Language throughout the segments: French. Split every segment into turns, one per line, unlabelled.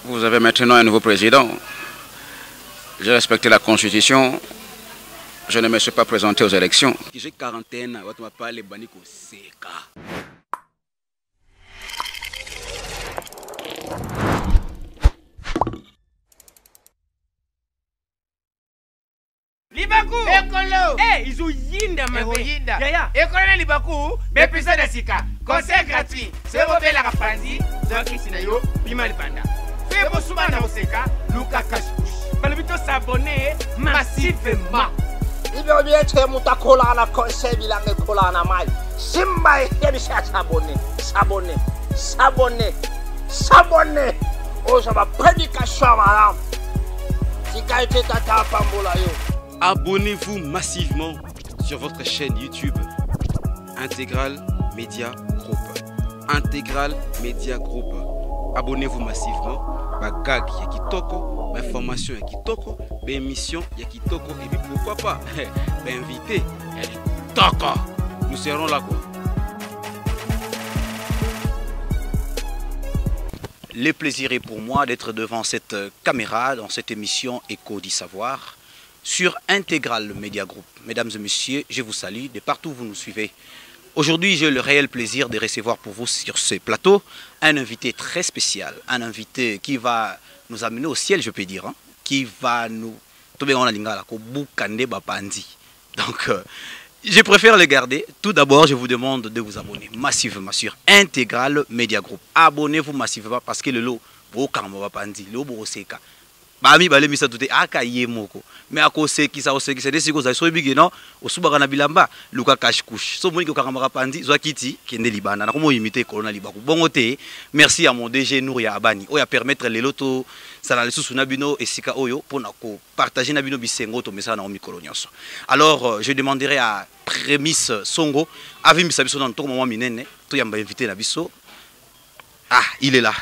Vous avez maintenant un nouveau président. J'ai respecté la Constitution. Je ne me suis pas présenté aux élections. J'ai 41 ans. On va parler baniko seka.
Libaku Ekolo ils ont yinda yinda Ekolo na Libaku bepisa na sika conseil gratuit c'est vous la kapandi zoki sinayo bima libanda c'est vous souvent na oseka Luka Kashkush balbito s'abonner massivement
Ibyo byeche mutakola na conseil bilange kola na mai simba yebisha s'abonner oh ça va prédication madame sika ite tata pambola yo.
Abonnez-vous massivement sur votre chaîne YouTube Intégral Média Group. Intégral Média Group. Abonnez-vous massivement. Bagag ya kitoko, information ya kitoko, émission ya kitoko et puis pourquoi pas invité ya kitoko. Nous serons là quoi. Le plaisir est pour moi d'être devant cette caméra dans cette émission Écho du Savoir sur Intégral Média Group. Mesdames et messieurs, je vous salue de partout où vous nous suivez. Aujourd'hui, j'ai le réel plaisir de recevoir pour vous sur ce plateau un invité très spécial, un invité qui va nous amener au ciel, je peux dire, hein, qui va nous... Donc, je préfère le garder. Tout d'abord, je vous demande de vous abonner massivement sur Intégral Média Group. Abonnez-vous massivement parce que le lot, Bami bale misa tute aka yemoko mais akose kisa osekisa desiko za so bigeno osubaka na bilamba Luka Kashkush so moni ko kamera pandi zo kiti kende libanda na komo imiter Corona Libaku bongo te. Merci à mon DG Nouria Abani oya permettre les loto sala lisusu na bino esika oyo pona ko partager na bino bisengo to message na mikolo nyonso. Alors je demanderai à Prémisse Songo avi misa biso dans to moment minene to yamba invité na biso. Ah, il est là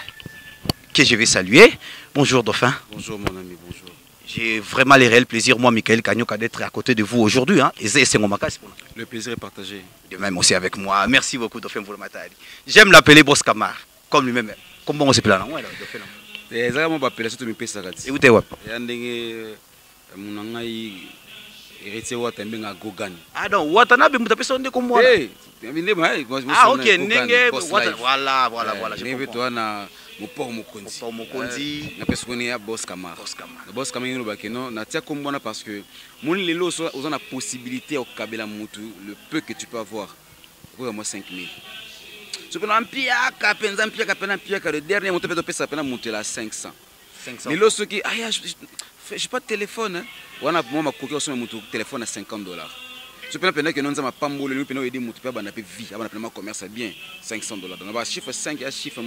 que je vais saluer. Bonjour Dauphin.
Bonjour mon ami, bonjour.
J'ai vraiment le réel plaisir, moi Michael Kanyoka, d'être à côté de vous aujourd'hui. Hein.
Le plaisir est partagé.
De même aussi avec moi. Merci beaucoup Dauphin pour le matin. J'aime l'appeler Boss Kamar, comme lui-même. Comment on s'appelle là?
Et où t'es wap?
Ah non, Watanabe Moutapé de comme moi. Ah ok, voilà.
Mokonzi na personne ya Boss Kamar. Boss Kamar ngino bakeno na tia kombona parce que mon lelo aux na possibilité au kabela mutu le peu que tu peux avoir pour moi 5000. Tu peux l'empia penza le dernier monte peut pesa pena monter la 500. Mais lorsque qui j'ai pas de téléphone hein. Wana moi ma koki au mutu téléphone à $50. Tu peux penser que nous avons pas mbolé nous penons aider mon tu peux bana pe vie avant de commerce bien $500. Donc va chiffre 5 et chiffre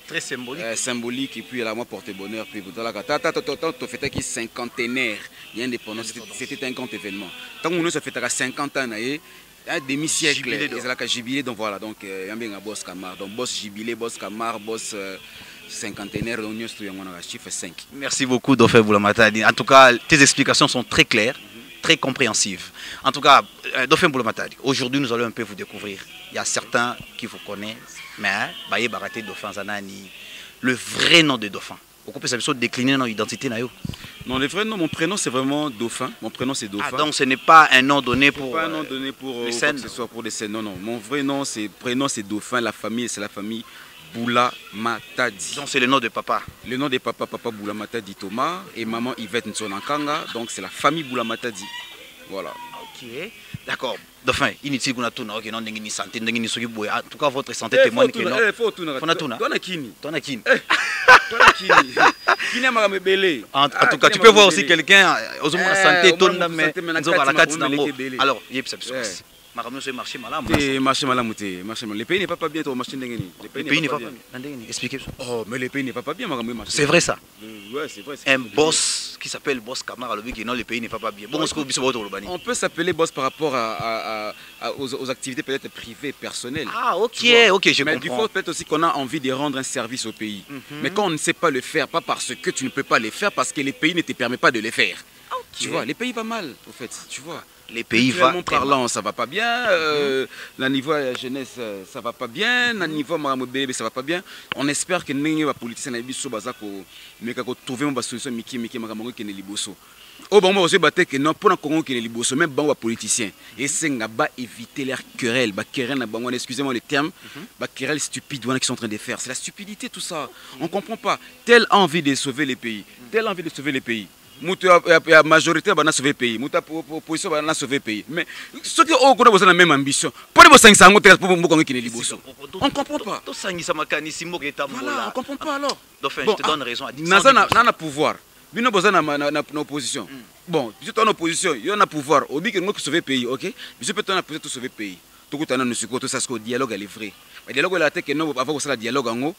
très symbolique
symbolique et puis là moi porte bonheur puis vous là tu fais qui cinquantenaire il y a indépendance c'était un grand événement tant que nous ça fait à 50 ans un demi-siècle c'est là que jubilé donc voilà donc il y a bien un Boss Kamar donc boss jubilé Boss Kamar boss cinquantenaire donc nous avons chiffre 5.
Merci beaucoup Dauphin Boulamatadi. En tout cas tes explications sont très claires, très compréhensive. En tout cas, Dauphin Boulamatadi, aujourd'hui nous allons un peu vous découvrir. Il y a certains qui vous connaissent, mais Baye Baraté Dauphin Zanani, le vrai nom de Dauphin. Vous pouvez décliner notre identité.
Non, le vrai nom, mon prénom c'est vraiment Dauphin. Mon prénom c'est Dauphin.
Ah, donc ce n'est pas un nom donné pour.
Pas un nom donné pour les scènes. Que ce soit pour des scènes. Non, non. Mon vrai nom, prénom c'est Dauphin. La famille, c'est la famille Boulamatadi.
Donc c'est le nom de papa.
Le nom de papa, papa Boulamatadi Thomas et maman Yvette Nsonankanga. Donc c'est la famille Boulamatadi. Voilà.
Ok. D'accord. Dauphin, inutile qu'on a tout, ok, non, n'engini santé, n'engini soki boy. En tout cas, votre santé témoigne que non.
Faut tout,
on a tout,
Toi na kini.
Toi na kini.
Kini m'a me belé.
En tout cas, tu peux voir aussi quelqu'un aux hommes santé, ton mais alors, yep, c'est marché malam.
Marché malam. Le pays n'est pas bien, toi, marché n'engini.
Le pays n'est pas bien. Expliquez.
Oh, mais le pays n'est pas bien,
c'est vrai ça.
Ouais, c'est vrai.
Un boss qui s'appelle Boss Kamar, non, le pays n'est pas bien. Bon,
on peut s'appeler boss par rapport aux activités peut-être privées, personnelles.
Ah, ok, je comprends.
Mais du coup, peut-être aussi qu'on a envie de rendre un service au pays. Mais quand on ne sait pas le faire, pas parce que tu ne peux pas le faire, parce que le pays ne te permet pas de le faire. Tu vois, les pays vont mal, au fait, tu vois.
Les pays vont
parlant, ça va pas bien. Le niveau de la jeunesse, ça va pas bien. Le niveau de bébé, ça va pas bien. On espère que les politiciens vont trouver une solution qui est liboso. Au bon moment, je vais que non, pour Congo qui est liboso, même les politiciens. Et c'est éviter leurs querelles. Excusez-moi le terme, les querelles stupides qui sont en train de faire. C'est la stupidité, tout ça. On ne comprend pas. Telle envie de sauver les pays. Telle envie de sauver les pays. La majorité va sauver le pays, l'opposition va sauver le pays. Mais ceux qui ont la même ambition, pour les 500 on ne comprend pas. Voilà, on ne comprend pas alors.
Dauphin, je te donne raison à 10%.
Nous avons pouvoir. Nous avons une opposition. Bon, si tu as une opposition, il y a un pouvoir. Au but que nous sauver le pays, ok? Je peux te sauver le pays. Tout le dialogue est vrai. Le dialogue est que nous avons un dialogue en haut.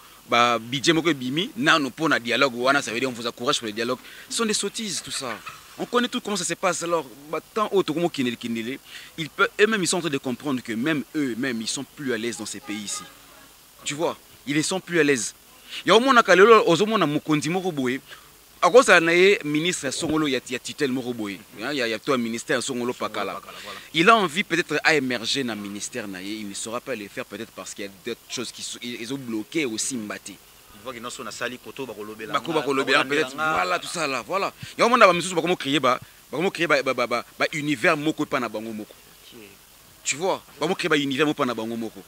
Budget moko bimi na nous pour un dialogue ça veut dire on vous encourage pour le dialogue. Ce sont des sottises tout ça. On connaît tout comment ça se passe alors tant autre comment ils peuvent eux-mêmes ils sont en train de comprendre que même eux-mêmes ils sont plus à l'aise dans ces pays ici. Tu vois, ils sont plus à l'aise. Il y a au moins kalelo ozomona mukonzi moko boye. À cause de ministre Songolo, il y a titel Moroboy. Il y a tout un ministère Songolo Pakala. Il a envie peut-être à émerger dans le ministère. Il ne saura pas le faire peut-être parce qu'il y a d'autres choses qui ont bloqué aussi Mbati.
Il voit qu'il y a une salle koto
peut-être voilà tout ça là voilà. Il y a un moment où on créer univers moko pa na bango moko. Tu vois, on créer univers moko pa na bango moko.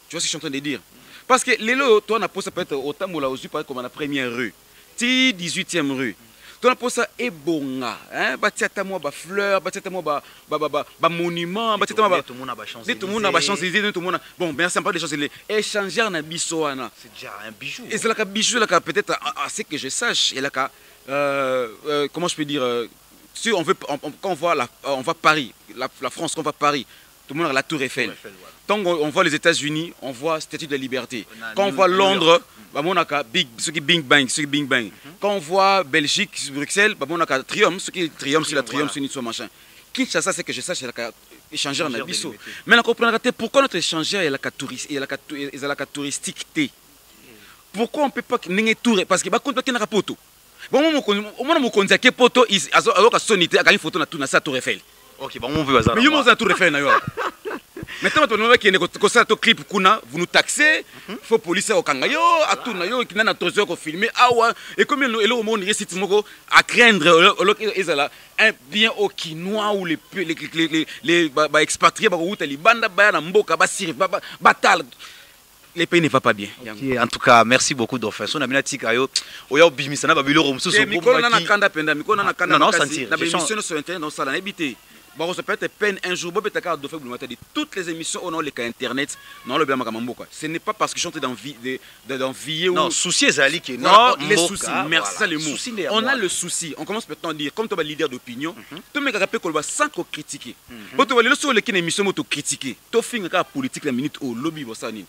Tu vois ce que je suis en train de dire? Parce que les lots toi on a posé peut-être autant mola aussi comme la première rue. 18e rue. Tu as posé ebonga, hein, batiata moi ba fleurs, batiata moi ba monument, batiata moi ba tout le monde a ba chance, tout le monde. Bon, bien ça pas des choses les échanger na bisoana.
C'est déjà un bijou.
Et c'est là que bijou là peut-être à ce que je sache et là comment je peux dire si on veut quand on va Paris, la France, quand on va Paris, tout le monde a la Tour Eiffel. Tant qu'on voit les États-Unis, on voit Statue de la Liberté. Quand on voit Londres, on a Big Bang. Quand on voit Belgique, Bruxelles, on a Triomphe, ce qui est Triomphe, c'est la Triomphe, c'est une machin. Kinshasa, c'est que je sache, il y a échangeur dans Bisso. Mais on comprend pourquoi notre échangeur est la touristique. Pourquoi on ne peut pas n'engager tout parce que quand on a un poteau. Bon, au moins on a un poteau, il a une photo dans la Tour Eiffel.
Ok, bon, on veut hasard.
Mais il y a une Tour Eiffel. Maintenant, vous nous taxez, il faut police au Kangayo, à tout nayo, qui n'a pas de filmer, et comme le monde récite à craindre un bien au Quinois ou les expatriés, les pays ne vont pas bien.
Okay, en tout cas, merci beaucoup Dauphin. On a bien dit que oya bimisa na babilo romso so
bon, ça peut être peine un jour, de toutes les émissions on a les cas internet, non le bien ce n'est pas parce que je suis d'envier ou
non, souci ezali que
non, les soucis, merci ça le mot. On a le souci, on commence maintenant à dire comme tu es leader d'opinion, tu me rappelles qu'on va sans critiquer. Quand tu vas le sur les émissions tu critiquer, tu fais une politique la minute au lobby bossani.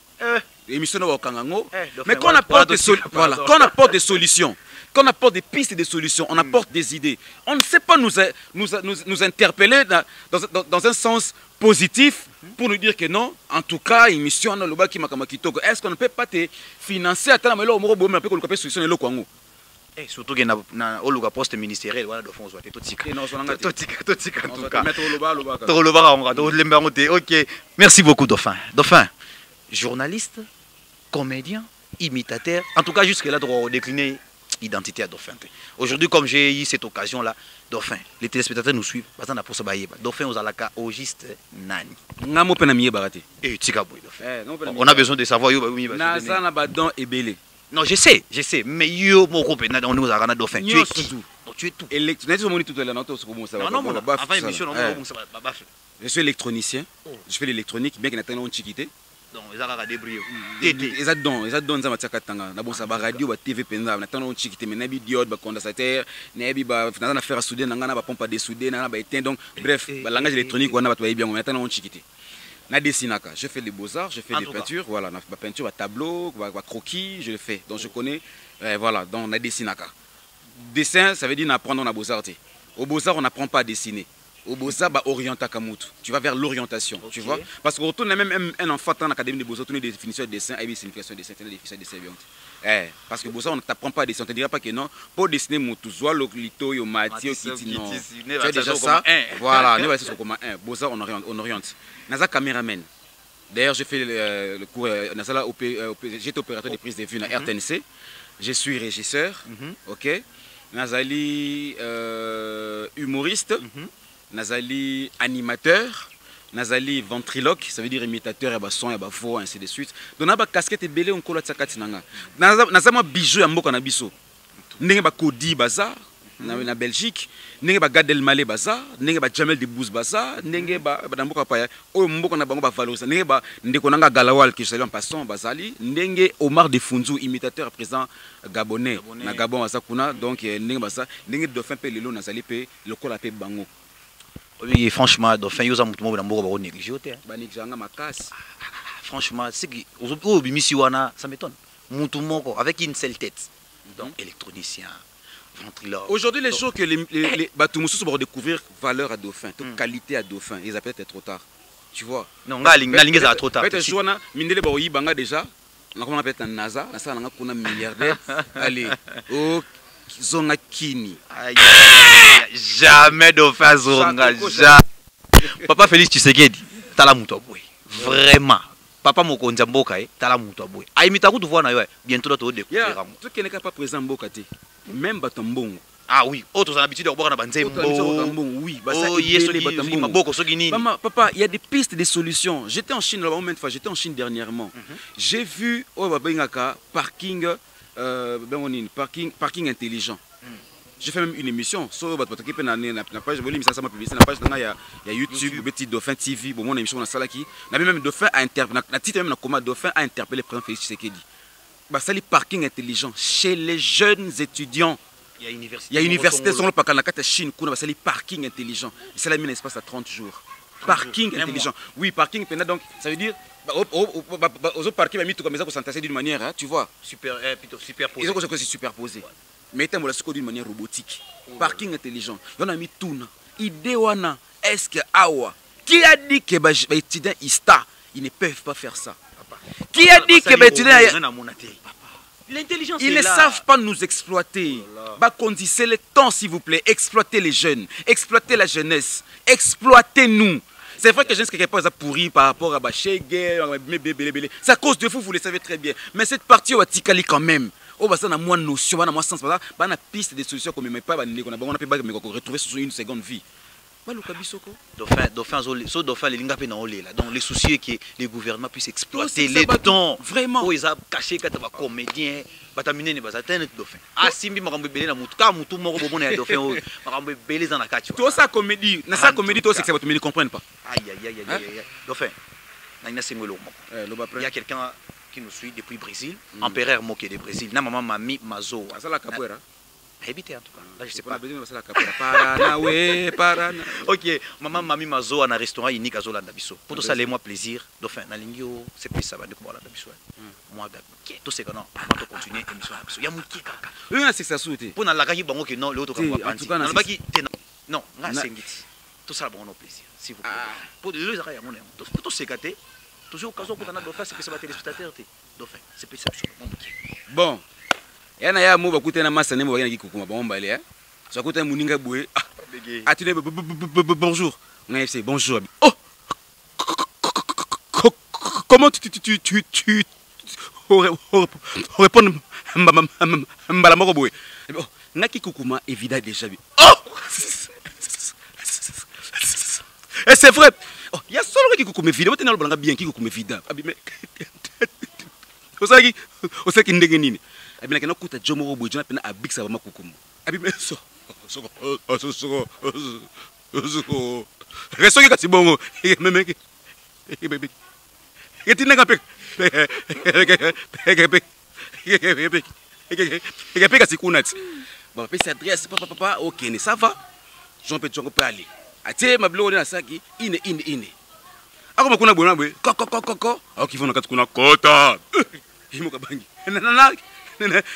Émission au Kangango, mais quand on apporte des solutions, voilà, quand on apporte des solutions. Quand on apporte des pistes et des solutions, on apporte des idées. On ne sait pas nous interpeller dans un sens positif pour nous dire que non, en tout cas, une mission dans le bas qui m'a kitoko. Est-ce qu'on ne peut pas te financer à tel moment où on peut qu'on peut solutionner le Congo?
Surtout qu'il y a un poste ministériel, voilà, de fond, soit ok, merci beaucoup, Dauphin. Dauphin, journaliste, comédien, imitateur, en tout cas, jusque-là, on décliner identité à Dauphin. Aujourd'hui, comme j'ai eu cette occasion-là, Dauphin, les téléspectateurs nous suivent. Dauphin, aux alaka, au juste nani. On a besoin de savoir. Non, je sais, mais yo, mon groupe, on nous a Dauphin. Tu es qui? Tu es tout.
Je suis électronicien, je fais l'électronique, bien qu'il y ait un chiquité.
Donc, ils ont débrouillé.
Ils ont dans ma radio, la TV, ils ont chiquité, mais ils ont des condensateurs, ils ont affaire à souder, ils ont pompe à dessouder, donc bref, le langage électronique, on a bien, on a chiquité. Je fais les beaux-arts, je fais des peintures, voilà, la peinture, tableau, croquis, je le fais. Donc je connais, voilà, donc on a dessiné. Dessin, ça veut dire apprendre à beaux-arts. Au beaux-arts, on n'apprend pas à dessiner. Au Bosa, bah, orienta Kamutu. Tu vas vers l'orientation, tu vois. Parce qu'on retourne même un enfant dans l'académie de Bosa, on a des définitions de dessin, et des significations de dessin, des définitions de dessin. Parce que Bosa, on ne t'apprend pas à dessiner. On ne te dira pas que non, pour dessiner Moutouzoa, Lito, Yomati, Kiti, non. Tu as déjà ça. Voilà, nous, c'est comme un. Bosa, on oriente. Naza caméraman. D'ailleurs, j'ai fait le cours, j'étais opérateur de prise de vue à RTNC. Je suis régisseur, ok. Nazali humoriste. Nazali animateur, Nazali ventriloque, ça veut dire imitateur, et son, et voix, ainsi de suite. Donc, on a casquette et belé, on colle à tsakati nanga. Nazama bijou ya mboka na biso. Nenge ba Kodi bazar na Belgique, nenge ba Gad Elmaleh bazar, nenge ba Jamel Debbouze bazar, nenge ba mboka pa ya o mboka na bango ba valoriser, nenge ba ndeko nanga Galawal qui salue en passant bazali, nenge Omar de Funzu imitateur président gabonais na Gabon azakuna, donc nenge ba ça, nenge Dauphin pe lelo nazali pe lokola pe bango.
Oui, franchement, Dauphin, il y a un peu de négligé. Franchement, c'est que ça m'étonne. Avec une seule tête. Donc, électronicien, ventriloque.
Aujourd'hui, les jours que les Batoumoussous vont découvrir valeur à Dauphin, qualité à Dauphin, ils appellent peut-être trop tard. Tu vois?
Non, la ligne est trop tard.
Peut-être que déjà, on appelle un NASA, on a un milliardaire. Allez, oh. Zonga Kini.
Jamais Dauphin Zonga. Papa Félix Tshisekedi, tala mutu aboué. Vraiment. Papa Mokonzi Mboka, tala mutu aboué. Aimita ku tu vois na yo, bientôt là tu vas découvrir.
Tout qui n'est pas présent Mboka te. Même Batambongo.
Ah oui, autres ont l'habitude de boire na banzembo.
Oui, papa, il y a des pistes, des solutions. J'étais en Chine là-bas, une fois, j'étais en Chine dernièrement. J'ai vu parking parking intelligent. J'ai fait même une émission sur la page YouTube, petit Dauphin TV, mon émission dans la qui même Dauphin a interpellé, Dauphin a interpellé le président Félix Tshisekedi. Bah ça les parking intelligent chez les jeunes étudiants. Il y a université sur le parc en Chine, ça les parking intelligent. C'est la mis l'espace à 30 jours. Parking intelligent. Oui, parking donc ça veut dire aux autres parkings mis tout comme ça pour s'entasser d'une manière, tu vois. Superposé. Ils ont que c'est superposé. Mettez moi la d'une manière robotique. Parking intelligent. On a mis tout. Idée wana est-ce que awa qui a dit que les étudiants ils ne peuvent pas faire ça? Qui a dit que les étudiants
l'intelligence
ils ne savent pas nous exploiter. C'est le temps s'il vous plaît. Exploitez les jeunes, exploitez la jeunesse, exploitez-nous. C'est vrai que je ne sais pas pourri par rapport à Bachege, c'est à cause de vous, vous le savez très bien. Mais cette partie, on va tikali quand même. On va avoir moins de notions, moins de sens, on a une piste de solutions qu'on ne met pas, on a retrouver sur une seconde vie.
Dauphin, donc les soucis que les gouvernements puissent exploiter les dons.
Vraiment.
Ils ont caché quand les comédiens, les Dauphin. Ah, si je me belé na mutu, quand mutu moko bobo na Dauphin, je me belé dans la carte.
Tout ça comédie, na ça comédie, toi c'est que ça va te comprendre pas.
Aïe aïe aïe aïe. Dauphin, il y a quelqu'un qui nous suit depuis le Brésil, empereur moqué du Brésil. Na maman Mami Mazo.
Ça la capoeira.
Habité en tout cas. Là, je sais pas.
Parana.
Ok, maman Mami Mazo a un restaurant unique à Zolanda Bisso. Pour tout ça, les mois plaisir. Dauphin, Nalingio, c'est plus ça va de comment la Bisso. Moi, tout c'est que non, avant de continuer l'émission. Il y a mon qui kaka.
Oui, c'est ça souhaité.
Pour la gagner, bon, que non, l'autre va pas. En tout cas, non, c'est tout ça, bon, plaisir. Si vous plaît. Pour les deux arrêts, pour tout c'est gâté. Toujours au cas où on a Dauphin, c'est que ça va téléspectateur. Dauphin, c'est plus ça.
Bon. Il y a un mot qui est masse, bonjour. Bonjour. Oh, comment tu réponds Naki Koukouma évidemment déjà. Oh, et c'est vrai. Il y a seulement qui Koukouma évidemment. Tu n'as pas bien qui Koukouma évidemment. Au sein qui n'est pas et bien, quand on a Jomo Robo, on a Big Savama Koukoum. Et bien, restez c'est bon. Et tu n'as pas bon, puis s'adresse, papa, ok, ça va. J'en peux aller. Atié, ma blonde à ça qui, ine. Alors, on a bon, coco. Alors qu'ils vont dans kota. Il m'a bangi.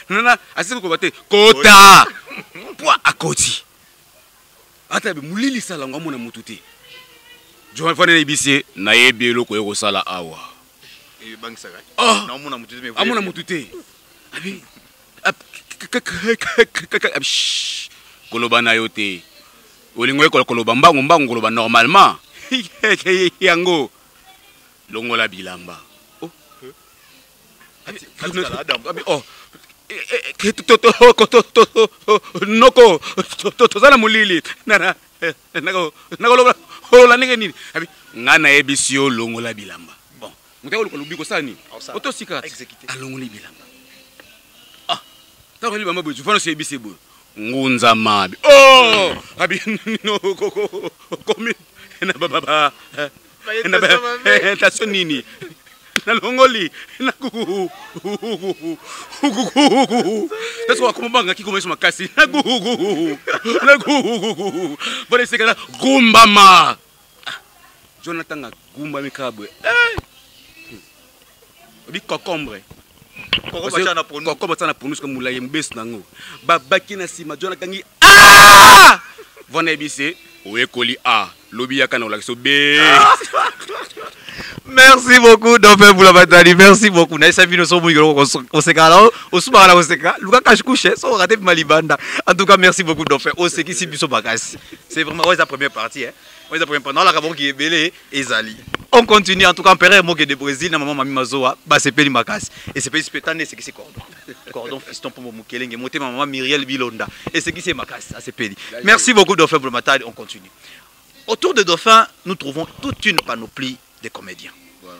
Nana, assez que combattre. Kota. Poids à côté. ata mulili sala ngamo na mututi Johan fane ebisi na yebi eloko yoko sala awa
et banque ça
ah
amona mututi
abi koloba na yo te olingo ekola koloba mbangu koloba normalement yango longola bilamba oh abi oh noko tozala mulili nakoloba olola ndenge nini abi nga nayebisi yo longola bilamba bon moto akoluka lobi kosala nini otosika alongoli bilamba ah ntango libamba boye tufana oseyebisi boye ngunza mabi oh abi komi na baba station nini nalongoli nakuku that's why komanga kikomeso makasi nakuku bone sekana gumbama Jonathan gumba mikabwe bi kokombre kokombre tana prononce comme mulaye mbes nango babaki na sima Jonathan ngi ah vona ebise oyekoli a lobi yakana olakiso be.
Merci beaucoup Dauphin pour la bataille. Merci beaucoup. Naïsa Vino so mugiro osekala osubala oseka luka kashkushe so raté malibanda. En tout cas merci beaucoup Dauphin. Oseki si biso bakasi. C'est vraiment la première partie hein. La première partie. Non la kabon qui est belé ezali. On continue en tout cas Père Moke de Brésil na maman Mami Mazoa ba sepeli makasi. Et c'est pas spétané c'est qui c'est cordon. Cordon fiston pour Mokelenge monter maman Myriel Bilonda. Et c'est qui c'est makasi à sepeli. Merci beaucoup Dauphin pour la bataille. On continue. Autour de Dauphin, nous trouvons toute une panoplie de comédiens. Voilà.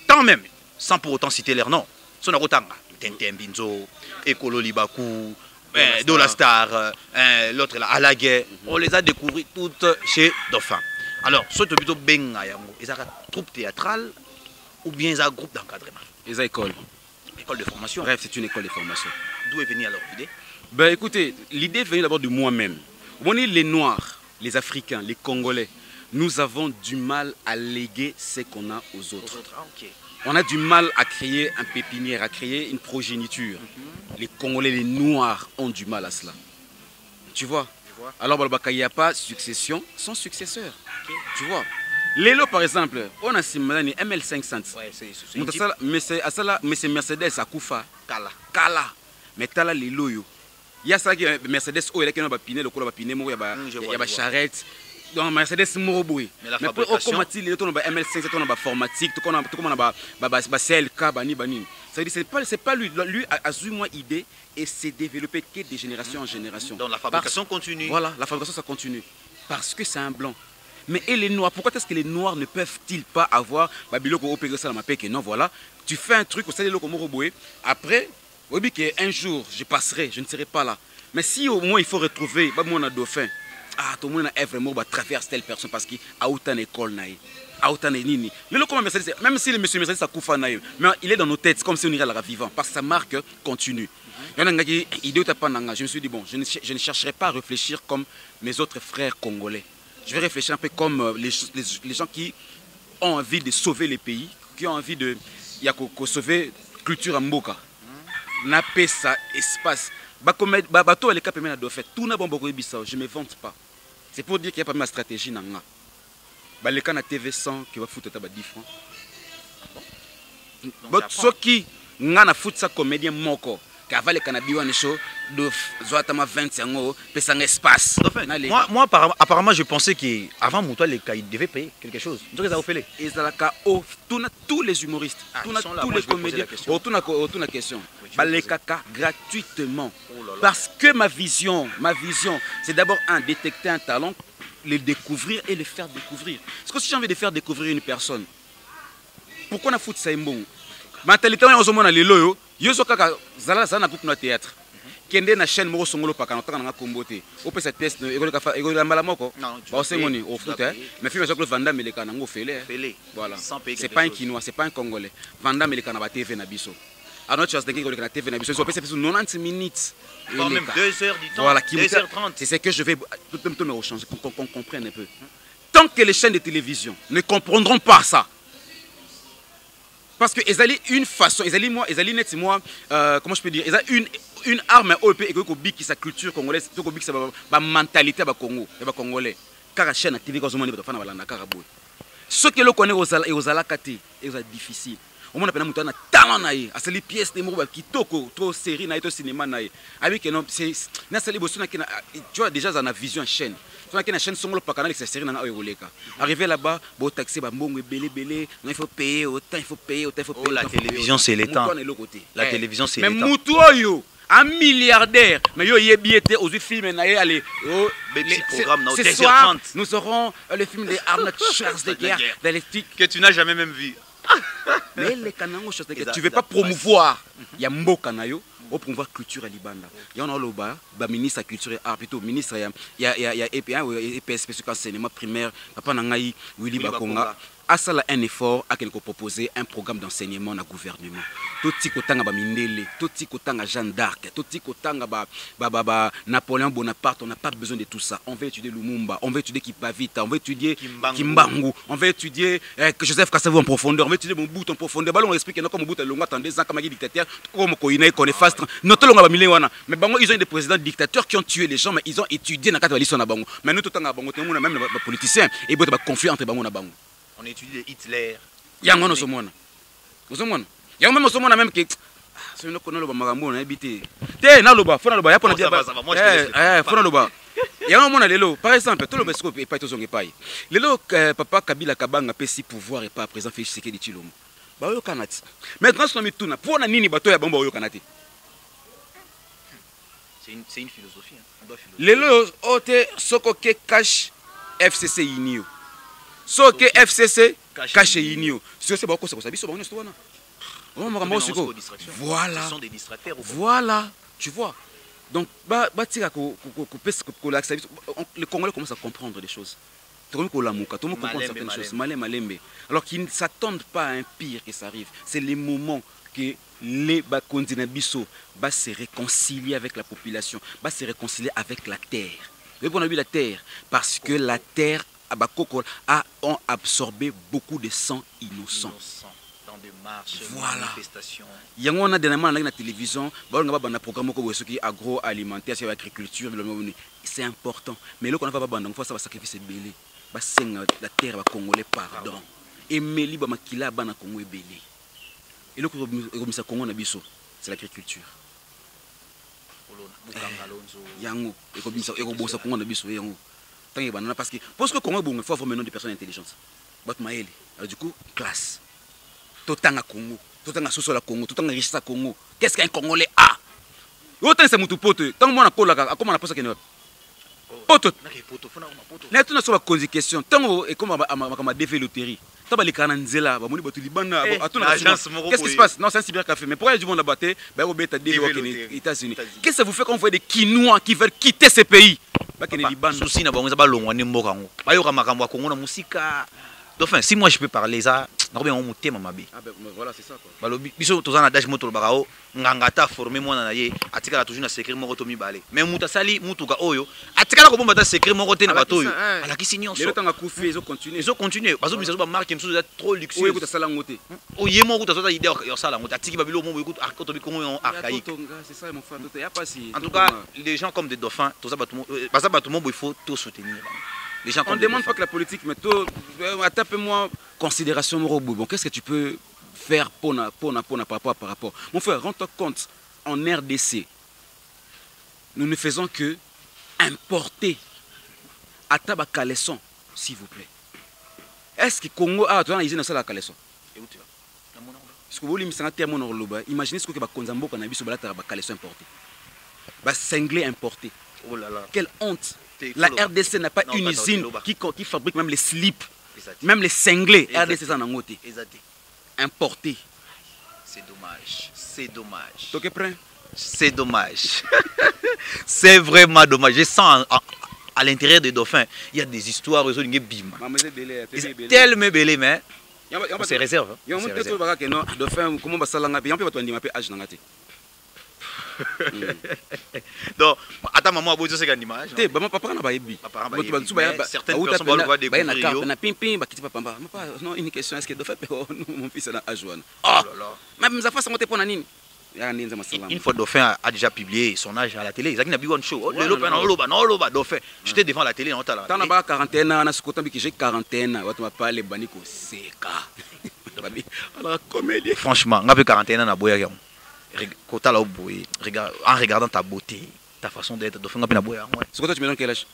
Tant même, sans pour autant citer leurs noms, Sonarotanga, Tintin Binzo, Ekolo Libaku, Dola Star, l'autre là, Alaguet, on les a découverts toutes chez Dauphin. Alors, soit plutôt Benga Yango, ils ont une troupe théâtrale ou bien ils ont un groupe d'encadrement.
Ils ont école.
École de formation.
Bref, c'est une école de formation.
D'où est venue alors l'idée?
Ben écoutez, l'idée est venue d'abord de moi-même. On est les Noirs, les Africains, les Congolais. Nous avons du mal à léguer ce qu'on a aux autres. On a du mal à créer un pépinière, à créer une progéniture. Les Congolais, les Noirs ont du mal à cela. Tu vois? Alors, il n'y a pas succession sans successeur. Tu vois? Lélo, par exemple, on a Simalani ML500. Mais c'est Mercedes à Koufa. Kala. Mais Tala Lélo, il y a ça qui est Mercedes, il y a un piné, le col piné, il y a une charrette. Donc Mercedes Moroboui. Mais la fabrication. Comment il est ML5, on a informatique, on a CLK, bani. Ça veut dire c'est pas lui a eu moins idée et s'est développé que de génération en génération. Donc
la fabrication continue.
Voilà, la fabrication ça continue parce que c'est un blanc. Mais et les noirs, pourquoi est-ce que les noirs ne peuvent-ils pas avoir Babiloko opéré ça dans ma paix que non voilà, tu fais un truc au sein de l'eau Moroboui, après oui qu'un jour je passerai, je ne serai pas là. Mais si au moins il faut retrouver mon Dauphin. Ah, tout le monde a vraiment traversé telle personne parce qu'il a autant d'école. Même si le monsieur Mercedes a Koufa, mais il est dans nos têtes comme si on irait à la vivant parce que sa marque continue. Je me suis dit, bon, je ne chercherai pas à réfléchir comme mes autres frères congolais. Je vais réfléchir un peu comme les gens qui ont envie de sauver les pays, qui ont envie de sauver la culture en Mboka. Na paix, ça espace. Bateau les cap à Dauphin. Tout n'a pas beaucoup de je ne me vante pas. C'est pour dire qu'il n'y a pas ma stratégie. Les cas na TV100 qui va foutre 10 francs. Ce qui n'a foutu ça comédien moko. Car les cannabis on show de 25 euros pour un espace.
Moi apparemment je pensais qu'avant Moutoua les cas ils devaient payer quelque chose. Donc ils ont fait
les tous les humoristes, tous les comédiens, autour de la question. Les caca gratuitement. Parce que ma vision, c'est d'abord détecter un talent, le découvrir et le faire découvrir. Parce que si j'ai envie de faire découvrir une personne, pourquoi on a foutu ça bon? Mentalité on a les loyo, yoso kaka zala na groupe na théâtre. Kende na chaîne moko songolo pakana taka na kombote. O pesa test ego la malamoko. Ba osengoni au foot mais film Jean-Claude Van Damme eleka nango fele. Voilà. C'est pas un Quinois, c'est pas un Congolais. Van Damme eleka na ba TV na biso. Alors tu as dit que la TV na biso, so pesa 90 minutes.
Quand même 2 heures du temps.
Voilà,
2h30.
C'est ce que je vais tout me rechanger qu'on comprenne un peu. Tant que les chaînes de télévision ne comprendront pas ça. parce que ezali une façon ezali net moi comment je peux dire une arme OP et que sa culture congolaise to ko bikisa ba mentalité ba Congo et ba congolais car chaîne na TV ko zomani ba fana balanda karabo ce que le connaît aux kati et aux difficile au monde appelle na talent naïe à ces pièces de moro kitoko trop série naïe to cinéma naïe avec que non c'est na sali bosso na tu vois déjà dans la vision chaîne tu vois que na chaîne songolo pa canal c'est série na oyoleka arrivé là-bas bo taxi ba mbongo belé il faut payer autant il faut payer
la télévision c'est l'état la télévision c'est l'état
mais mutu oyo un milliardaire mais yo yebiete aux films na aller
petit programme na
ce soir nous aurons le film de Arnold Schwarzenegger
que tu n'as jamais même vu.
Mais les canaux tu veux pas promouvoir il y a mboka na yo au promouvoir culture libanda il y en a loba ba ministre culture et art plutôt ministre il y a EPSP sur enseignement primaire papa na ngai Willy Bakonga a ça un effort à quelque proposer un programme d'enseignement na gouvernement toti kotanga ba mindele toti kotanga Jeanne d'Arc toti kotanga ba Napoléon Bonaparte on n'a pas besoin de tout ça on veut étudier Lumumba on veut étudier Kipavita on veut étudier Kimbangu on veut étudier Joseph Kasavubu en profondeur on veut étudier Mobutu en profondeur on explique comme Mobutu longa attendait ans comme dictateur comme Koina qu'on est fast notre longa ba milé wana mais bango ils ont des présidents dictateurs qui ont tué les gens mais ils ont étudié na kata liso na bango mais nous tout tanga bango tout monde même les politiciens et bote ba conflit entre bango na bango
on étudie Hitler
yango no somona osomona yango même osomona même que c'est une kono loba magambo na habité te na loba fona loba ya pona dia fona loba yango mona lelo par exemple tout le besco et pas tozonge pai lelo papa Kabila Kabanga pesi pouvoir et pas présent Félix Tshisekedi Tshilombo ba yo kanati maintenant sono mituna pona nini bato ya bomba yo kanati
c'est une philosophie on doit philosopher
lelo ote soko ke cash FCC inio so que FCC cache inio si c'est beaucoup ça biso bango wana voilà
ce sont des distracteurs
voilà tu vois donc tika ko les Congolais commencent à comprendre des choses tout le monde comprend certaines choses malembe alors qu'ils ne s'attendent pas à un pire qui s'arrive c'est les moments que les bakonzi na biso va se réconcilier avec la population va se réconcilier avec la terre et on a vu la terre parce que la terre ont absorbé beaucoup de sang innocent
dans des marches,
voilà.
Manifestations.
Il y a un dernièrement dans la télévision, on a un programme qui est agroalimentaire, c'est l'agriculture, c'est important. Mais là, on va pas ça va sacrifier belé, la terre va congolais pardon. Et meli ba makila bana Congo belé. Et là, comme ça Congo na biso, c'est l'agriculture. Yango, et comme ça Congo na biso yango. Parce que Congo il faut avoir maintenant des personnes intelligentes. Alors du coup, classe. Totanga Congo, totanga soso Congo, totanga richesse Congo. Qu'est-ce qu'un Congolais a? Autant c'est mon pote. Tant moi na kola comment on a pas ça que pote. Na tout na so ba konzi question. Tant et comme ma développerie. Tant ba les kananzela, ba moni ba tulibana, qu'est-ce qui se passe? Non, c'est un cybercafé. Mais pourquoi il y a du monde là-bas? Ba yo beta développer aux États-Unis. Qu'est-ce que ça vous fait quand vous voyez des Quinois qui veulent quitter ce pays?
Souci na bango za balongwa ne mboka ngo bayoka makambo ya Congo na musika enfin si moi je peux parler ça na bien on motema mabe
voilà c'est ça quoi
balobi biso tozana dash moto bakao nganga ta former mwana na ye atikala toujours na secret moko to mibale mais muta sali mutuka oyo atikala ko bomba ta secret moko te na bato oyo alakisi nyonso
le temps kufi ils
ont continué bazo biso ba marque mso trop luxueux
oyo kuta sala ngote
oye moko kuta sala idée yo sala ngote atiki babilo mo boyiko akoto bi Congo archaïque
c'est ça mon frère il y a pas si
en tout cas les gens comme des dauphins tout ça bato mo il faut tout soutenir.
On ne demande pas que la politique, mais tape-moi considération. Bon, qu'est-ce que tu peux faire pour par rapport? Mon frère, rends-toi compte, en RDC, nous ne faisons que importer à tabac caleçon, s'il vous plaît. Est-ce que Congo a une usine à caleçon? Est-ce que vous voulez imaginez ce que va Konzambo quand on a vu sur la caleçon importé. Cinglé importé.
Oh là là.
Quelle honte! La RDC n'a pas une usine qui fabrique même les slips, même les cinglés. RDC en angoté. Importé.
C'est dommage. C'est dommage.
Tu es prêt?
C'est dommage. C'est vraiment dommage. Je sens à l'intérieur des dauphins, il y a des histoires. Tellement belé, mais on se réserve. Donc, attends, maman a beau dire c'est une image.
Maman, papa, on a baébi.
Certaines personnes vont découvrir.
Non, une question, est-ce que mon fils a joué?
Oh,
même ça fait monter pour Nanine.
Une fois Dauphin a déjà publié son âge à la télé. Il a dit one show. Dauphin. J'étais devant la télé.
T'en as 41 ans, j'ai 41 ans. Tu m'as parlé de Baniko Seka.
Franchement, on a 41 ans à Boya. En regardant ta beauté, ta façon d'être, Dauphin, on a Boya.
C'est quoi toi, tu me donnes quel âge?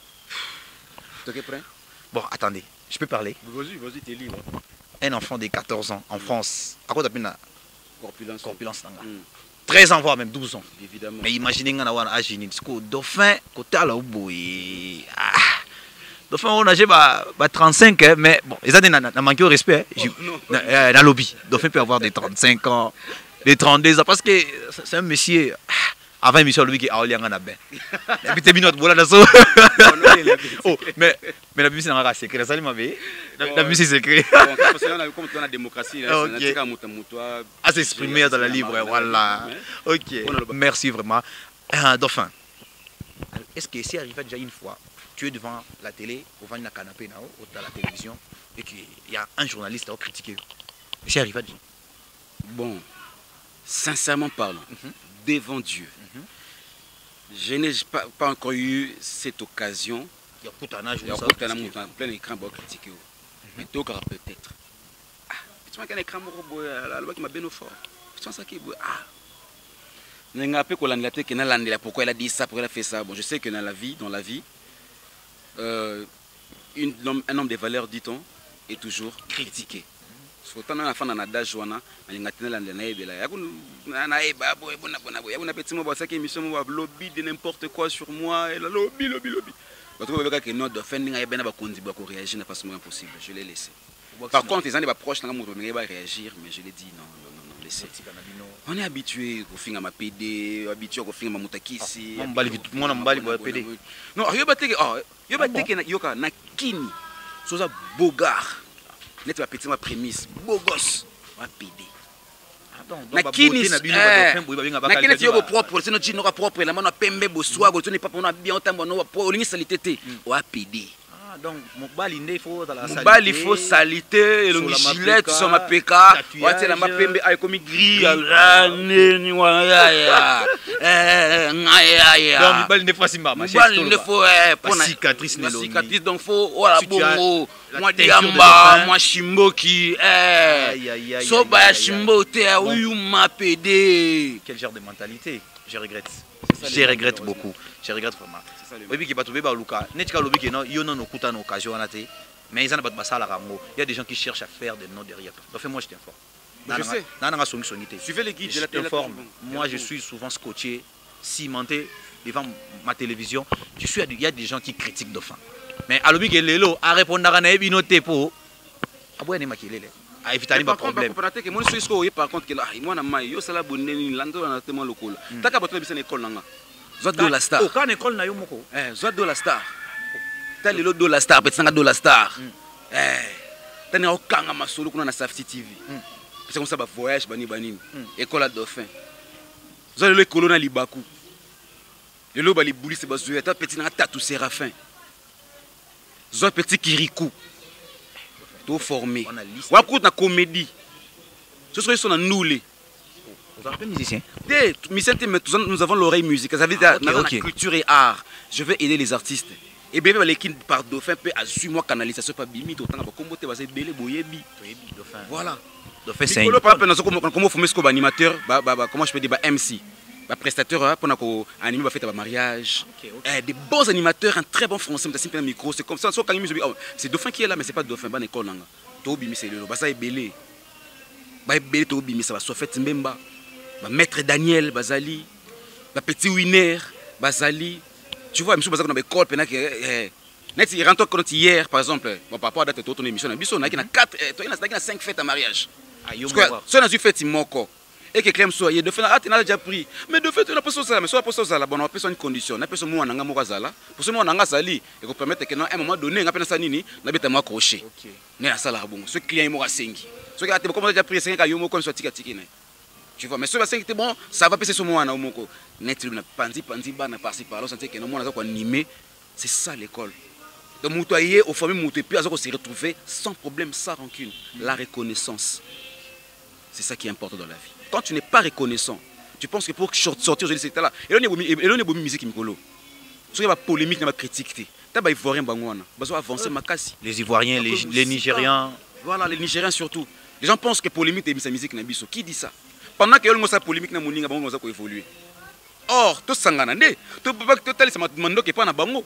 Tu es prêt?
Bon, attendez, je peux parler.
Vas-y, t'es libre.
Un enfant de 14 ans en France, à quoi tu as corpulence? 13 ans, voire même 12 ans.
Évidemment.
Mais imaginez qu'on a un âge Dauphin, côté à la Dauphin, on a 35, hein, mais bon, ils ont manqué au respect. Dans le lobby. Dauphin peut avoir des 35 ans, des 32 ans, parce que c'est un monsieur. Avant une mission, lui qui a Orléans en Abin. Et puis, tu es voilà, mais la musique, c'est un secret. Ça, la musique, c'est secret.
Comme dans la démocratie,
à s'exprimer dans la libre, voilà. Ok, merci vraiment. Dauphin, est-ce que c'est arrivé déjà une fois, tu es devant la télé, au devant d'un canapé, dans la télévision, et qu'il y a un journaliste qui a critiqué? C'est arrivé déjà?
Bon, sincèrement parlant, devant Dieu, je n'ai pas encore eu cette occasion.
Il y a tout un âge,
plein écran pour critiquer. Mais tu auras peut-être. Tu vois qu'un écran qui m'a bien au fort. Tu vois ça qui est. Pourquoi elle a dit ça, pourquoi elle a fait ça. Bon, je sais que dans la vie, un homme de valeur, dit-on, est toujours critiqué. Autant dans la fin de la dage, on a n'importe quoi sur moi. Lobby. Je l'ai laissé. Par contre, les gens sont proches, ils vont réagir, mais je l'ai dit non, laissez. On est habitué au film à ma PD, habitué au film à ma Moutakisi. Non, il y a un kini, c'est un bogard. Net ma petite prémisse, beau gosse, va péder. Nakini, nakini yo propre, c'est notre gino propre, la mano pembe boswa, go toni papa na bien tambo no po olingi salité, va péder.
Ah donc mobali il faut dans la salité.
Mobali il faut salité, le gilet sur ma PK, wa tela ma pembe ay comme gris, ni wala ya.
Donc mobali ne faut simba, ma
chérie. Mobali ne faut
pour la cicatrice
ne cicatrice donc faut voilà bongo. Moi diamba, moi shimboki, soba shimbote, oui ma pédé.
Quel genre de mentalité? Je regrette beaucoup. Je regrette vraiment. Oui, qui va trouver Baluka. Netka lobby qui non, yo non okuta no occasion naté. Mais ils en a pas de basala rango. Il y a des gens qui cherchent à faire des noms derrière toi. Donc moi je t'informe.
Je sais.
Nana songi songité.
Suivez les guides de la
téléforme. Moi je suis souvent scotché, cimenté devant ma télévision. Il y a des gens qui critiquent Dauphin. Mais à l'objet lelo à répondre à un binoté pour aboué makilele. À éviter les problèmes.
Par contre que là, moi na mai yo sala bonne lando na tellement local. Taka bato bisa école nanga. Zoa de la star.
Aucun école na yo moko.
Zoa de la star. T'as le lot de la star, peut-être de la star. T'as ne okanga masolo kuna na Safety TV. C'est comme ça ba voyage bani. École à Dauphin. Zoa le colonna Libaku. Le lo ba li bouli c'est ba zoya ta petit na tatou Séraphin. Zoa petit Kirikou. Tout formé. On a une comédie. Ce serait son noulé.
Vous êtes musicien?
Nous avons l'oreille musique. Ça veut dire la culture et art. Je vais aider les artistes. Et bien l'équipe par Dauphin peut assumer moi canaliser ce pas bimi autant que combo te va se belé boyebi. Voilà.
Dauphin c'est
comment former ce animateur comment je peux dire MC. Prestataire pour animer fête à mariage. Des bons animateurs, un très bon français, mais c'est un micro, c'est comme ça. C'est Dauphin qui est là, mais c'est pas Dauphin, c'est école. Tobi c'est le basa est belé. Ba belé Tobi ça va soit fait Mbemba. Maître Daniel Bazali, petit winner Bazali. Tu vois, monsieur Bazali dans l'école pendant que net il rentre quand hier par exemple, par rapport à date ton émission, on a 4 il y a 5 fêtes à mariage. Ça on a eu fête Moko. Et que Clem soit de faire tu n'as déjà pris mais de fait tu n'as pas ça mais soit pas ça là bon on peut une condition on peut ce moi nanga mokazala pour ce moi nanga sali et qu'on permettre que non à un moment donné on appelle ça nini na beta moi crochet mais ça là bon ce client il m'a sengi ce que tu comment déjà pris 5 ayo comme soit tika tika Tu vois, mais ceux qui étaient bon, ça va passer sur moi. Net, panzi, bana, par-ci, par-là, sentir que nous avons animé. C'est ça l'école. Donc, Moutouaye, aux familles Moutouaye, puis on s'est retrouvés sans problème, sans rancune. La reconnaissance. C'est ça qui est important dans la vie. Quand tu n'es pas reconnaissant, tu penses que pour sortir aujourd'hui de cet état-là, et là, on est bonne musique qui me colle. Il y a une polémique, il y a une critique. Il y a des Ivoiriens qui ont avancé ma casse.
Les Ivoiriens, les Nigériens.
Voilà, les Nigériens surtout. Les gens pensent que polémique est musique. Qui dit ça? Pendant que y a polémique, il y a évoluer. Or, tout ça, tout le monde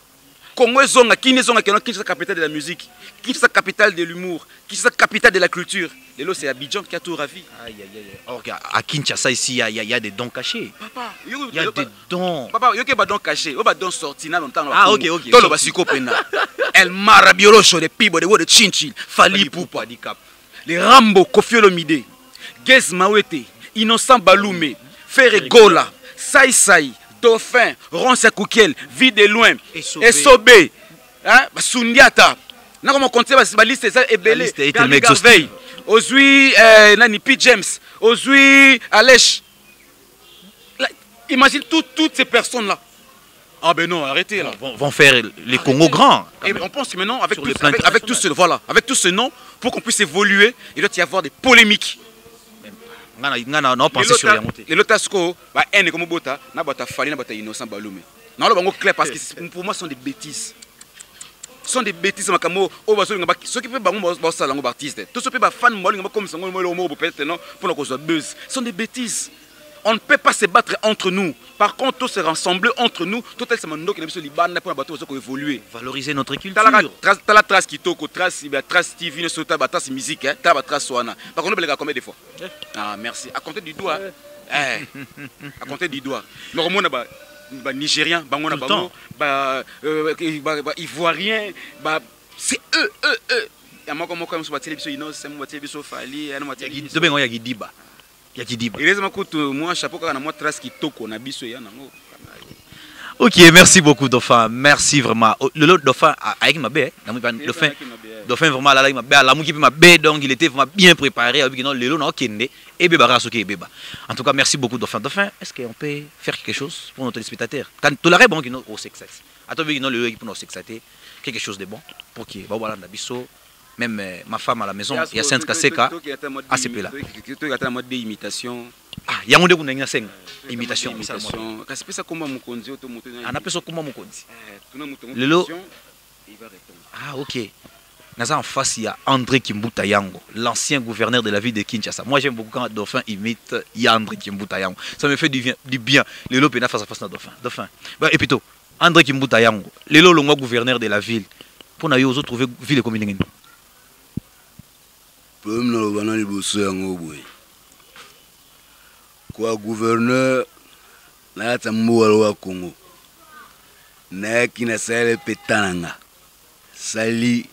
Congo est zonga, qui est la capitale de la musique, qui est la capitale de l'humour, qui est la capitale de la culture. Et là, c'est Abidjan qui a tout ravi.
Or, à Kinshasa, ici, il y a des dons cachés.
Papa,
il y a des dons.
Papa, il y a des dons cachés. Il y a des dons sortis.
Ah, ok.
Tout le basico pena. El Marabiolocho, les Pibo, les Chinchil, Fali Poupa, les Rambo, Kofi Olomide, Gez Mawete, Innocent Baloumé, Ferre Gola, Sai Sai. Dauphin, Ronce Koukel, Vie de loin, Esobé, Sundiata. Nous avons compté la liste est belle. Garveille, Ozui, Nani P. James, Ozui, Alèche. Imagine toutes ces personnes-là. Ah ben non, arrêtez là.
Vont faire les Congo grands.
Et on pense que maintenant, avec tout ce nom, pour qu'on puisse évoluer, il doit y avoir des polémiques.
Non, pensez sur les montées.
Les lotasco, haine comme bota, na bata fali, na bata innocent baloumé. Non, là, clair parce que pour moi, ce sont des bêtises. Ce sont des bêtises, ceux qui peuvent ça, artiste. Tous ceux qui peuvent fan, comme ça, pour nous buzz. Ce sont des bêtises. On ne peut pas se battre entre nous. Par contre, tous se rassembler entre nous. Tout est ce qui est Liban pour évoluer.
Valoriser notre culture.
T'as la trace qui toque, trace TV, ne sauta, trace musique, t'as la trace soana. Par contre, on peut combien de fois? Ah, merci. À compter du doigt. À compter du doigt. Normalement, Nigérien, Ivoirien, c'est eux. Et moi, comme je suis télévision innocent, je télévision Fali, moi, chapeau quand moi trace qui toque, on a biso
Ok, merci beaucoup Dauphin, merci vraiment. Le Dauphin avec ma baie, Dauphin vraiment là ma baie, la mouki ma baie donc il était vraiment bien préparé avec non le lot kende et beba rasoke beba. En tout cas, merci beaucoup Dauphin. Dauphin, est-ce qu'on peut faire quelque chose pour nos téléspectateurs? Quand tu l'aurais bon qui nous au sexe. Attends, vi non le pour nos sexaté, quelque chose de bon pour qui va voilà biso. Même ma femme à la maison, il y a Sainte Kaseka, ACP là. Ah, il y a un monde qui a imitation.
C'est ça comment mon conduit automoto.
On appelle ça comment mon conduit. Le lot. Ah, ok. En face, il y a André Kimbuta Yango, l'ancien gouverneur de la ville de Kinshasa. Moi, j'aime beaucoup quand Dauphin imite André Kimbuta Yango. Ça me fait du bien. Le lot est face à face à Dauphin. Et plutôt, André Kimbuta Yango, le lot, le gouverneur de la ville. Pour nous trouver ville commune.
Quoi gouverneur na tambo wa Congo na kina sale petanga sali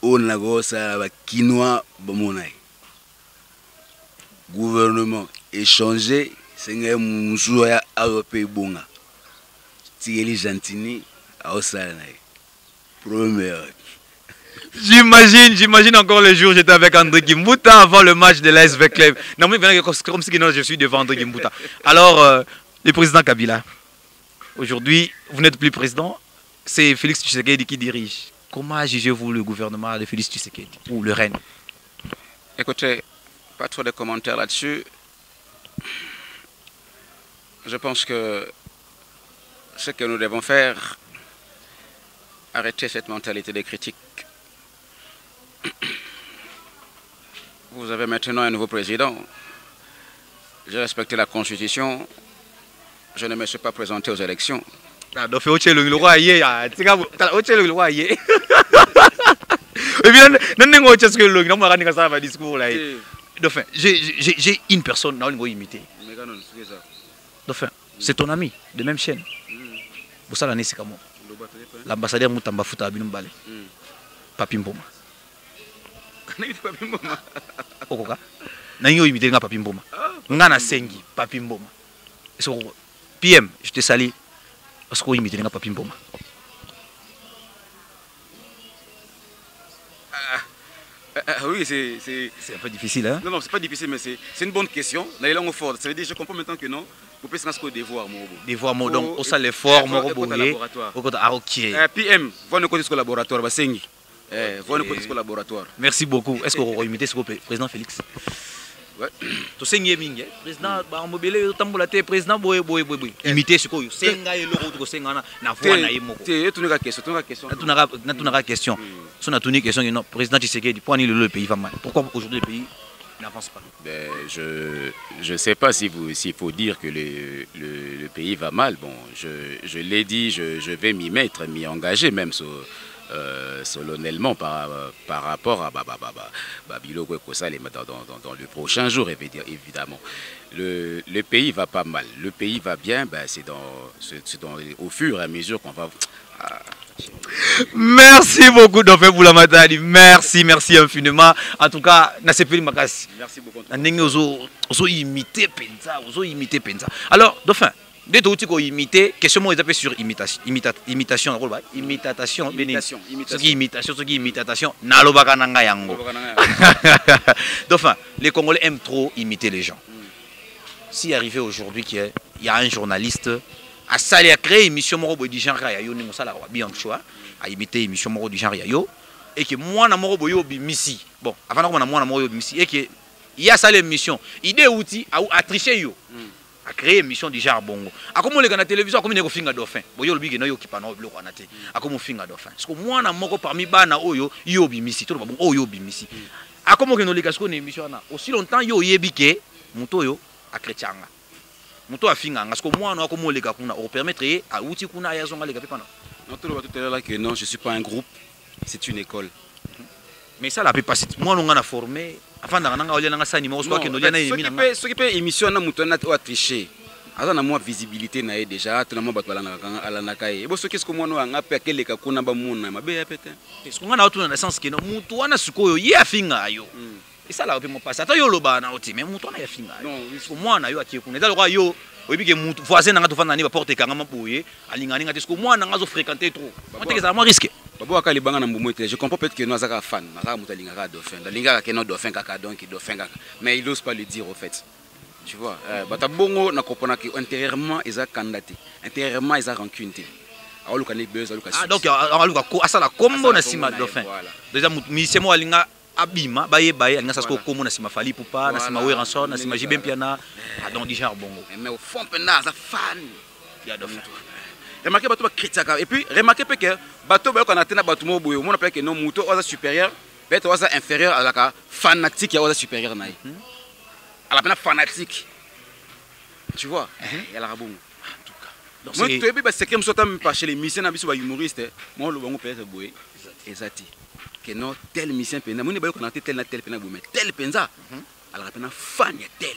on a gosa ba kinois bamonai gouvernement échanger senga musu ya arope bonga tieli gentini a osala na premier.
J'imagine encore le jour où j'étais avec André Kimbuta avant le match de l'AS Club. Non, mais comme si je suis devant André Kimbuta. Alors, le président Kabila, aujourd'hui, vous n'êtes plus président, c'est Félix Tshisekedi qui dirige. Comment jugez-vous le gouvernement de Félix Tshisekedi ou le règne?
Écoutez, pas trop de commentaires là-dessus. Je pense que ce que nous devons faire, arrêter cette mentalité de critique. Vous avez maintenant un nouveau président. J'ai respecté la Constitution. Je ne me suis pas présenté aux élections.
J'ai une personne qui m'a imité. Dauphin, c'est ton ami de même chaîne. L'ambassadeur Moutamba Fouta Abinumbale. Papi Mboma. Okoka. Nanyo imité nga Papi Mboma. Ngana sengi Papi Mboma. PM, je te salue. Parce qu'on imite nga Papi Mboma.
Oui, c'est
un peu difficile, hein?
Non, c'est pas difficile, mais c'est une bonne question. La langue forte. Ça veut dire, je comprends maintenant que non. Vous pouvez se devoir, mon
devoir, donc, au sein l'effort, mon
laboratoire.
Ok.
PM, voilà le côté du laboratoire, voilà le côté du laboratoire.
Merci beaucoup. Est-ce qu'on va imiter ce président Félix?
Ouais.
Tu sais, président, président, imiter ce qu'on sait, question. Si on a une question, le président Tshisekedi, le pays va mal. Pourquoi aujourd'hui le pays n'avance pas?
Je ne sais pas s'il faut dire que le pays va mal. Bon, je l'ai dit, je vais m'y mettre, m'y engager même solennellement par rapport à Babilo dans le prochain jour, évidemment. Le pays va pas mal. Le pays va bien, c'est au fur et à mesure qu'on va...
Merci beaucoup Dauphin Boulamatadi. Merci infiniment. En tout cas, merci beaucoup. Alors, Dauphin, dès que tu as imité, question moi sur imitation, Dauphin, les Congolais aiment trop imiter les gens. Si arrivé aujourd'hui qu'il y a un journaliste à créer une émission du genre à imiter une émission du genre et que moi na moro boyo bimisi bon avant que moi na moro bimisi et que il y a ça l'émission idée outil à tricher yo à créer une émission du genre bongo à comme les gars na télévision comme neko finga Dauphin boyo le big na yo kipa na oblo na te à comme finga Dauphin parce que moi na moko parmi bana oyo yo bimisi to bon oyo bimisi à comme que no les gars ko émission na aussi longtemps yo yebike muto yo a chrétianga muto a finga parce que moi na comme les gars kuna au permettre à outil kuna ya zonga les gars pepana.
Non, tout à l'heure que non, je ne suis pas un groupe, c'est une école.
Mais ça, la peut passer. Moi, on a formé. Avant d'arriver à ça, il
ce qui peut émission, on a triché. Alors, on a moins visibilité déjà. Tout le monde a à la nakaye. Et ce qu'est-ce que moi, on a appelé quel est qu'on a bamouna, ma belle pété.
Est-ce qu'on a autour dans le sens que nous, on a ce qu'on y a finga yo. Et ça, là, on peut passer. Attends, yo le bas na oti, mais nous, on a finga. Non, moi, on a yo à qui on est dans le roi yo. Oui, que mon voisin n'a pas de porte carrément pour y aller. Parce que moi, je fréquenté trop. Moi, risqué.
Je comprends peut-être que nous sommes fans. Mais il n'ose pas le dire au fait. Tu vois, intérieurement, ils ont candidaté. Intérieurement, ils ont rancune.
Ah, donc, ça la combo na sima Dauphin. Déjà, c'est moi, abima baye nga sasko komo na sima fali pupa na sima weranso na sima jibem piana donc déjà bongo
mais au fond pena za fan ya Dauphin remarquez bato ba critique et puis remarquez que bato ba kana tena bato mo boyo mon appelle que non muto oza supérieur peut-être oza inférieur à la fanatique ya oza supérieur na à la pena fanatique tu vois ya la bongo en tout cas donc moi tu es secret msota pas chez les musiciens na biso ba humoriste moi le bongo peut-être boye ezati que non tel mission pena moni ba ko na tel na tel pena mais tel penza alors pena fan ya tel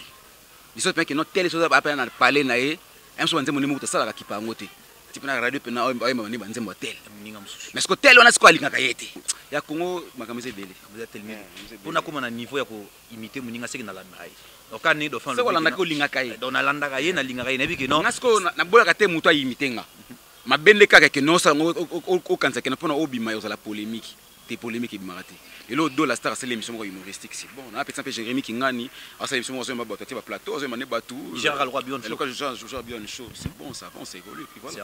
ils sont que non tel chose ba pena parler na e même so banze moni mo ça la kipa ngote ti pena radio pena o ba moni banze mo tel mais ce que tel on a ce ko alinga kayete ya Congo makamese dele
tel pour na comme na niveau ya ko imiter moninga seki na la mai donc kan ni Dauphin
c'est ko landa ko linga kaye
donc na landa kaye na linga kaye na bi que non
na ce ko na bola ka te muto a imitenga ma bende kaka que non ça au kanza que na pona obima yo la polémique des polémiques et maraté et l'autre do la star c'est l'émission humoristique c'est bon on a par exemple Jérémy Kingani à sa émission on va battre plateau on va battre
Gérard Leroy Bion show
Gérard Bion show c'est bon ça bon c'est évolué
voilà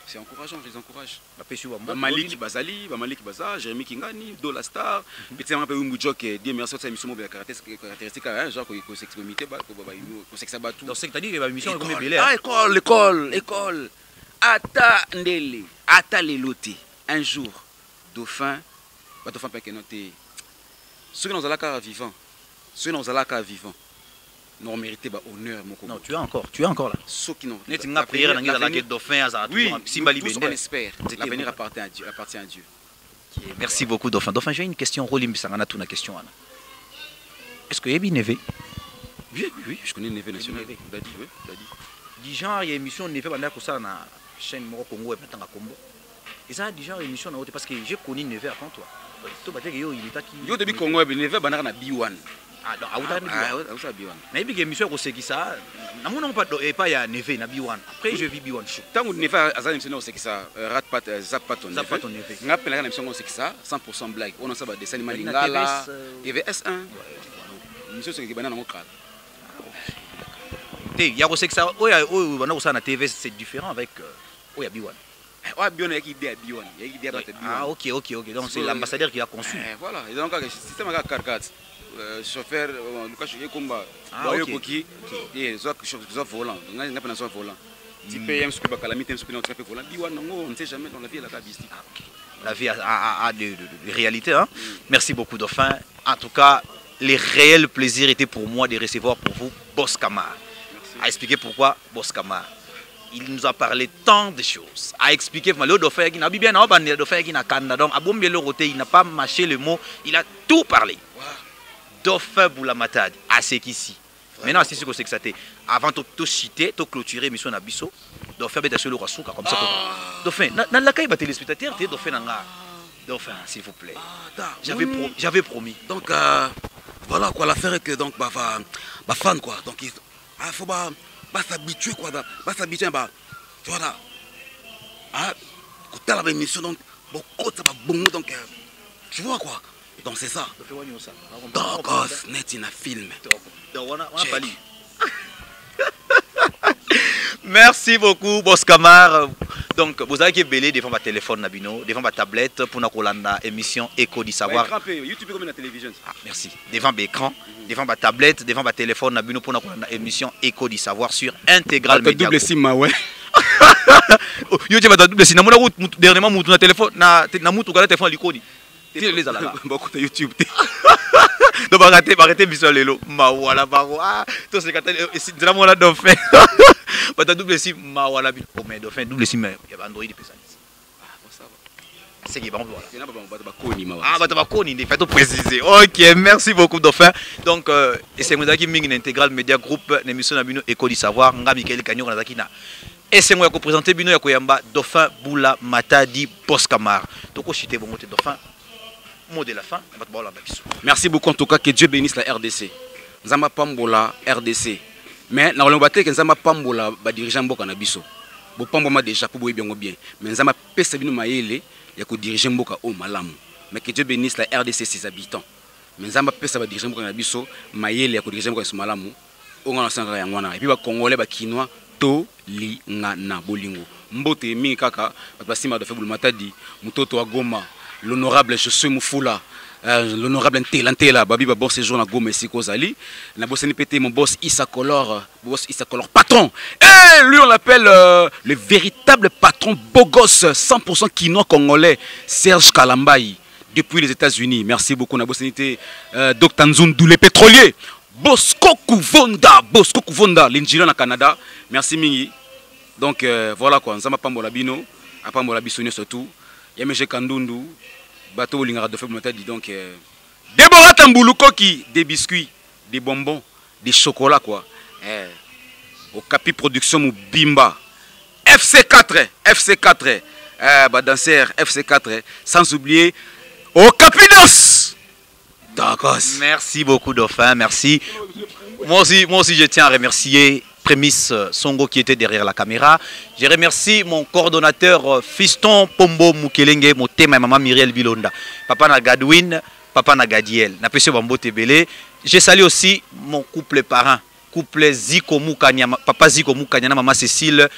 c'est encourageant
je les encourage
Malik
Baza Jérémy Kingani do la star petit un peu un joke dire merci cette émission caractéristique genre qu'on s'expérimenter qu'on s'exabattre
donc c'est à dire que l'émission est comme belle
école ata ndele ata leloti un jour Dauphin Dauphin pas que noté ceux qui nous allons à vivant nous mérité ba honneur mon
non tu es encore là
ceux qui n'ont
net nga prière na ngila la Dauphin à
oui
Simbali
Bende on espère l'avenir appartient à Dieu
merci beaucoup Dauphin j'ai une question Rolimbisanga na tuna question ana est-ce que Yebi Neve
oui je connais Neve national Dadi
du genre il y a émission Neve banda ko ça na chaîne Moro Congo et Patanga Combo. Et ça déjà émission parce que j'ai connu Neve avant toi.
Yo début Congo et Neve banda na B1.
Ah, donc autant de
Ah, ça B1.
Mais il y a une émission qui ça. Na mon pas pas ya Neve na B1. Après je vis B1 show.
Tant que Neve a ça émission c'est ça rat pas zap pas ton
Zap pas ton Neve.
Ngapela kana émission c'est ça 100% blague. On a ça ba dessin animal lingala. TVS1. Émission c'est qui bana na mokala.
Il y a aussi que ça. Oh, on a na TV c'est différent avec Oya B1.
Ouais, B1 il y a idée à B1. Il y a idée à B1.
Ah OK. Donc c'est l'ambassadeur qui a conçu.
Voilà, et donc le système à carcat. Chauffeur Lucas Chouye Kumba. Boyo Koki. Et soit volant. On n'a pas un volant. Si PM ce que ba calamité ce que on fait volant. B1 on ne sait jamais dans la vie la cabistique.
La vie a de réalité hein. Merci beaucoup Dauphin. En tout cas, les réels plaisirs étaient pour moi de recevoir pour vous Boss Camara. À expliquer pourquoi Boss Camara. Il nous a parlé tant de choses. À expliquer le Dauphin qui n'a bien le Dauphin qui n'a Canada donc à bomber le roté, il n'a pas mâché le mot, il a tout parlé. Dauphin Boulamatad, à ce qu'ici. Maintenant, c'est ce que c'est que ça t'est. Avant de tout citer, de clôturer mission Nabiso, Dauphin bête sur le Rasuka comme ça. Dauphin, dans la caille téléspectateur, t'es Dauphin nanga. Dauphin, s'il vous plaît. J'avais promis.
Donc voilà quoi l'affaire est que donc bah fan quoi. Donc il faut bah s'habituer quoi, bah s'habituer bah tu vois là. Ah, quand la émission donc beaucoup ça va bon donc tu vois quoi. Donc c'est ça. Donc net in a film.
Merci beaucoup Boss Camara. Donc vous avez belé devant votre téléphone nabino, devant votre tablette pour nous colanda émission Écho du savoir.
YouTube comme la télévision.
Ah, merci. Devant l'écran, devant votre tablette, devant votre téléphone nabino pour nous colanda émission Écho du savoir sur Intégral Média.
Double sim ouais.
Yo tu vas double sim. Na mona route dernièrement mutu na téléphone na mutu kala téléphone likoni. Les alala.
Beaucoup de YouTube.
Donc arrêtez visuel lelo. Ma wala baro. Ah, to c'est quand c'est la mona Dauphin. Bah double sim ma wala bi. Oh mais Dauphin double sim il y a Android personne. Ah, bon ça va. C'est qui bon voilà.
C'est là ba koni ma.
Ah ba koni, il faut tout préciser. OK, merci beaucoup Dauphin. Donc et c'est moi qui ming Intégral Média Group l'émission Nabino Écho du savoir nga Michael Kanyo na zakina. Et c'est moi qui présenter bino ya koyamba Dauphin Boulamatadi Boss Camara. Toko chité bon côté Dauphin. Mot de la fin.
Merci beaucoup en tout cas, que Dieu bénisse la RDC. Nzamba Pambola RDC. Mais na olomba te que Nzamba Pambola ba dirigeant mboka na biso. Bo pambola déjà pour boye bien. Mais Nzamba pesa bino mayele ya ko diriger mboka au malamu. Mais que Dieu bénisse la RDC ses habitants. Mais Nzamba pesa ba diriger mboka na biso mayele ya ko diriger mboka au malamu. Onga sanga ya ngwana. Et puis ba congolais ba kinois to li nga na bolingo. Mbote mi kaka ba sima de Dauphin Boulamatadi mutoto wa Goma. L'honorable Josué Moufoula, l'honorable Ntela, Babi bon séjour à Goma ici Kozali, la bosse NPT, mon boss Issa Color, patron. Et lui on l'appelle le véritable patron beau gosse, 100% quinois congolais, Serge Kalambayi, depuis les États-Unis. Merci beaucoup, la bosse NPT, Dr Nzundu, les pétroliers, Bosco Kuvonda, l'ingénieur au Canada. Merci Mingi. Donc voilà quoi, Nzamba Pambola Bino, à Pambola Bissonio surtout. Yamege Kandundu, bateau Lingara de Faible dit donc Déborah Tambouloukoki, des biscuits, des bonbons, des chocolats quoi. Au Capi Production Moubimba, FC4, danseur FC4, sans oublier au Capinos. D'accord.
Merci beaucoup Dauphin, merci. Moi aussi je tiens à remercier Prémisse Songo qui était derrière la caméra. Je remercie mon coordonnateur Fiston Pombo Mukelenge, mon thème et maman Myriel Bilonda. Papa na Gadwin, papa na Gadiel. Na Pessio Bambo Tebele. Je salue aussi mon couple parent, couple Ziko Moukanya, papa Ziko Moukanya, maman Cécile.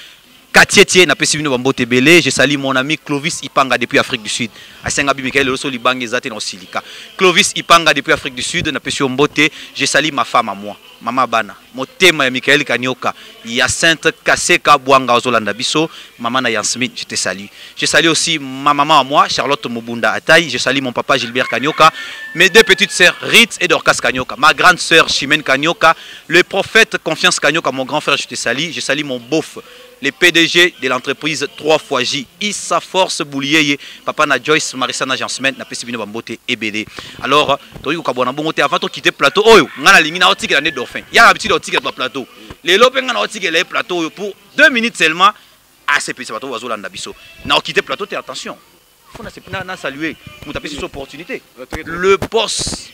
Katietier na Pessio Bambo Tebele. Je salue mon ami Clovis Ipanga depuis Afrique du Sud. Asengabi Michael Loso Libange Zate no Silika. Clovis Ipanga depuis Afrique du Sud na Pessio Mbote. Je salue ma femme à moi. Mama Bana, motema ya Michael Kanyoka, ya Sainte Kaseka Bwanga Ozolanda Biso, maman na Yansmith, je te salue. Je salue aussi ma maman à moi, Charlotte Mobunda Ataï, je salue mon papa Gilbert Kanyoka, mes deux petites sœurs Ritz et Dorcas Kanyoka, ma grande sœur Chimène Kanyoka, le prophète Confiance Kanyoka, mon grand frère, je te salue mon beauf, le PDG de l'entreprise 3xJ, Issa Force Boulieye, papa na Joyce Marissana Jansmen, na Pessibino Bambote EBD. Alors, tu as dit avant de quitter le plateau, oh, on a ligné il y a l'habitude de ticket plateau. Les lopes ont ticket le plateau pour 2 minutes seulement. Ah, c'est petit bateau oiseau l'andabiso. On a quitté le plateau, attention. Il faut saluer. Vous tapez sur cette opportunité. Le boss,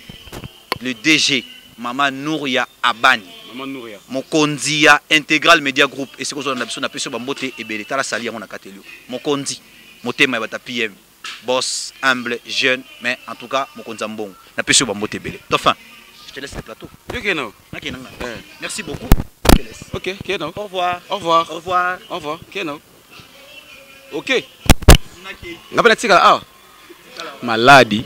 le DG Mama Nouria Abani.
Maman Nouria.
Mokonzi ya Integral Media Group. Et c'est quoi ça na peso bambote et belé tala sali on a katelio. Mokonzi, motema bata PM. Boss, humble, jeune, mais en tout cas, mokonzi mbong. Na peso bambote belé. Enfin, je te laisse le plateau.
Ok, non.
Merci beaucoup.
Ok, ok, non.
Au revoir.
Au revoir.
Au revoir.
Au revoir. Ok, non. Ok. Ngapela tika ah.
Maladi.